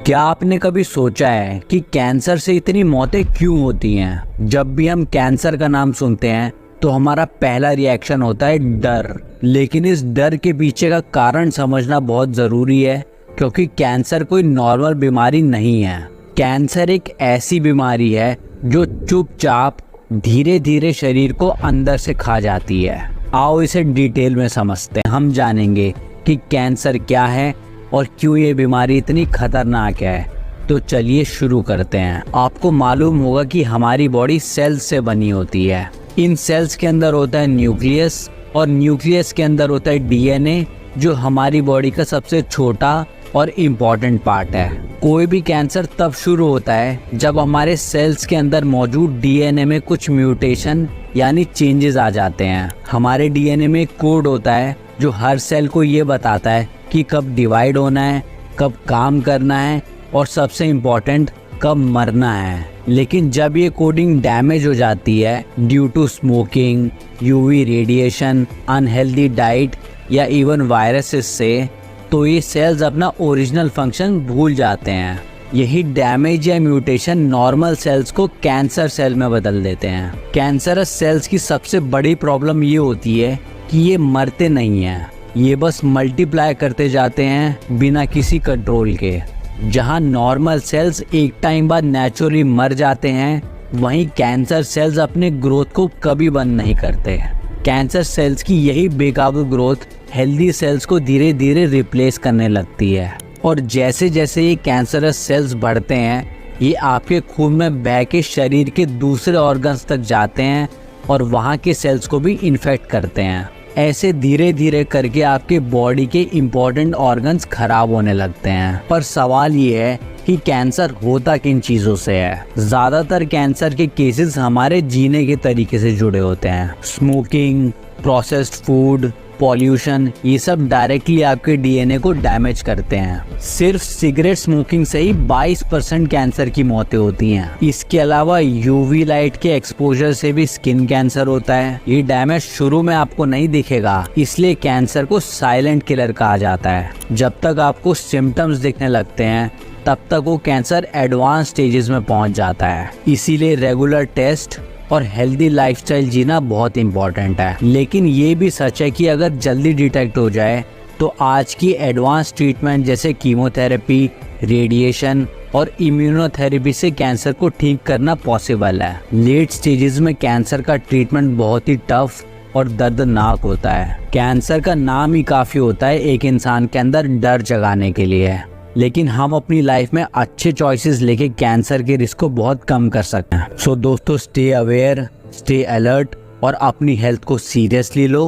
क्या आपने कभी सोचा है कि कैंसर से इतनी मौतें क्यों होती हैं? जब भी हम कैंसर का नाम सुनते हैं तो हमारा पहला रिएक्शन होता है डर। लेकिन इस डर के पीछे का कारण समझना बहुत ज़रूरी है, क्योंकि कैंसर कोई नॉर्मल बीमारी नहीं है। कैंसर एक ऐसी बीमारी है जो चुपचाप धीरे धीरे शरीर को अंदर से खा जाती है। आओ इसे डिटेल में समझते हैं। हम जानेंगे कि कैंसर क्या है और क्यों ये बीमारी इतनी खतरनाक है। तो चलिए शुरू करते हैं। आपको मालूम होगा कि हमारी बॉडी सेल्स से बनी होती है। इन सेल्स के अंदर होता है न्यूक्लियस, और न्यूक्लियस के अंदर होता है डीएनए, जो हमारी बॉडी का सबसे छोटा और इम्पॉर्टेंट पार्ट है। कोई भी कैंसर तब शुरू होता है जब हमारे सेल्स के अंदर मौजूद डीएनए में कुछ म्यूटेशन यानी चेंजेस आ जाते हैं। हमारे डीएनए में एक कोड होता है जो हर सेल को ये बताता है कि कब डिवाइड होना है, कब काम करना है और सबसे इम्पोर्टेंट कब मरना है। लेकिन जब ये कोडिंग डैमेज हो जाती है due to smoking, UV radiation, unhealthy diet या इवन वायरसेस से, तो ये सेल्स अपना ओरिजिनल फंक्शन भूल जाते हैं। यही डैमेज या म्यूटेशन नॉर्मल सेल्स को कैंसर सेल में बदल देते हैं। कैंसरस सेल्स की सबसे बड़ी प्रॉब्लम ये होती है कि ये मरते नहीं हैं, ये बस मल्टीप्लाई करते जाते हैं बिना किसी कंट्रोल के। जहां नॉर्मल सेल्स एक टाइम बाद नेचुरली मर जाते हैं, वहीं कैंसर सेल्स अपने ग्रोथ को कभी बंद नहीं करते। कैंसर सेल्स की यही बेकाबू ग्रोथ हेल्दी सेल्स को धीरे धीरे रिप्लेस करने लगती है, और जैसे जैसे ये कैंसरस सेल्स बढ़ते हैं, ये आपके खून में बह के शरीर के दूसरे ऑर्गन्स तक जाते हैं और वहाँ के सेल्स को भी इन्फेक्ट करते हैं। ऐसे धीरे धीरे करके आपके बॉडी के इम्पोर्टेंट ऑर्गन्स खराब होने लगते हैं। पर सवाल ये है कि कैंसर होता किन चीज़ों से है। ज़्यादातर कैंसर के केसेस हमारे जीने के तरीके से जुड़े होते हैं। स्मोकिंग, प्रोसेस्ड फूड, पॉल्यूशन, ये सब डायरेक्टली आपके डीएनए को डैमेज करते हैं। सिर्फ सिगरेट स्मोकिंग से ही 22% कैंसर की मौतें होती हैं। इसके अलावा यूवी लाइट के एक्सपोजर से भी स्किन कैंसर होता है। ये डैमेज शुरू में आपको नहीं दिखेगा, इसलिए कैंसर को साइलेंट किलर कहा जाता है। जब तक आपको सिम्टम्स दिखने लगते हैं, तब तक वो कैंसर एडवांस स्टेजेस में पहुंच जाता है। इसीलिए रेगुलर टेस्ट और हेल्दी लाइफस्टाइल जीना बहुत इम्पोर्टेंट है। लेकिन ये भी सच है कि अगर जल्दी डिटेक्ट हो जाए तो आज की एडवांस ट्रीटमेंट जैसे कीमोथेरेपी, रेडिएशन और इम्यूनोथेरेपी से कैंसर को ठीक करना पॉसिबल है। लेट स्टेजेस में कैंसर का ट्रीटमेंट बहुत ही टफ और दर्दनाक होता है। कैंसर का नाम ही काफ़ी होता है एक इंसान के अंदर डर जगाने के लिए। लेकिन हम अपनी लाइफ में अच्छे चॉइसेस लेके कैंसर के रिस्क को बहुत कम कर सकते हैं। सो दोस्तों, स्टे अवेयर, स्टे अलर्ट और अपनी हेल्थ को सीरियसली लो।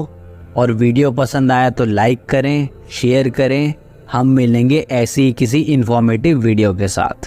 और वीडियो पसंद आया तो लाइक करें, शेयर करें। हम मिलेंगे ऐसी ही किसी इन्फॉर्मेटिव वीडियो के साथ।